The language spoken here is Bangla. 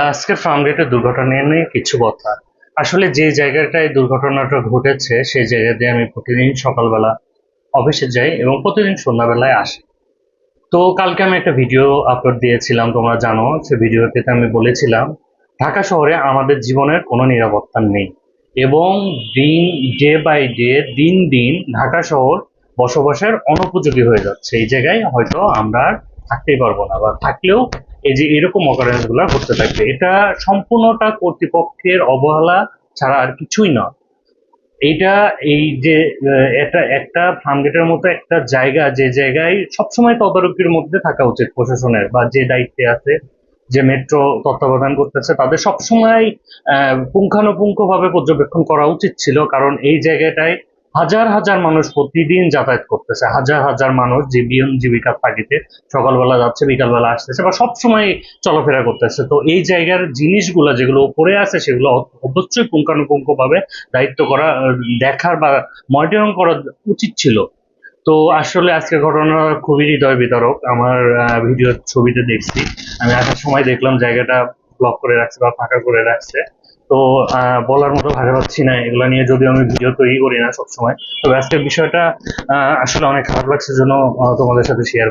আজকের ফার্মগেটের দুর্ঘটনা নিয়ে কিছু কথা। আসলে যে জায়গাটায় দুর্ঘটনাটা ঘটেছে সেই জায়গা দিয়ে আমি প্রতিদিন সকালবেলা অফিসে যাই এবং প্রতিদিন সন্ধ্যাবেলায় আসি। তো কালকে আমি একটা ভিডিও আপলোড দিয়েছিলাম, তোমরা জানো। সে ভিডিওতে আমি বলেছিলাম ঢাকা শহরে আমাদের জীবনের কোনো নিরাপত্তা নেই এবং দিন ডে বাই ডে দিন দিন ঢাকা শহর বসবাসের অনুপযোগী হয়ে যাচ্ছে। এই জায়গায় হয়তো আমরা আর থাকতেই পারবো না, বা থাকলেও এই যে এরকম অকারেন্স গুলা ঘটতে থাকবে। এটা সম্পূর্ণটা কর্তৃপক্ষের অবহেলা ছাড়া আর কিছুই নয়। এইটা এই যে এটা একটা ফার্মগেটের মতো একটা জায়গা, যে জায়গায় সবসময় তদারকির মধ্যে থাকা উচিত প্রশাসনের, বা যে দায়িত্বে আছে, যে মেট্রো তত্ত্বাবধান করতেছে তাদের সবসময় পুঙ্খানুপুঙ্খ ভাবে পর্যবেক্ষণ করা উচিত ছিল। কারণ এই জায়গাটায় হাজার হাজার মানুষ প্রতিদিন যাতায়াত করতেছে, হাজার হাজার মানুষ জীবন জীবিকার তাগিদে সকালবেলা যাচ্ছে, বিকালবেলা আসতেছে, বা সবসময় চলাফেরা করতেছে। তো এই জায়গার জিনিসগুলো যেগুলো উপরে আছে সেগুলো অবশ্যই পুঙ্খানুপুঙ্খ ভাবে দায়িত্ব করা, দেখার বা মনিটরিং করা উচিত ছিল। তো আসলে আজকের ঘটনা খুবই হৃদয় বিদারক। আমার ভিডিও ছবিতে দেখছি, আমি আসার সময় দেখলাম জায়গাটা ব্লক করে রাখছে বা ফাঁকা করে রাখছে। তো বলার মতো ভাষা পাচ্ছি না এগুলো নিয়ে, যদিও আমি ভিডিও তৈরি করি না সবসময়। তবে আজকের বিষয়টা আসলে অনেক খারাপ লাগছে, জন্য তোমাদের সাথে শেয়ার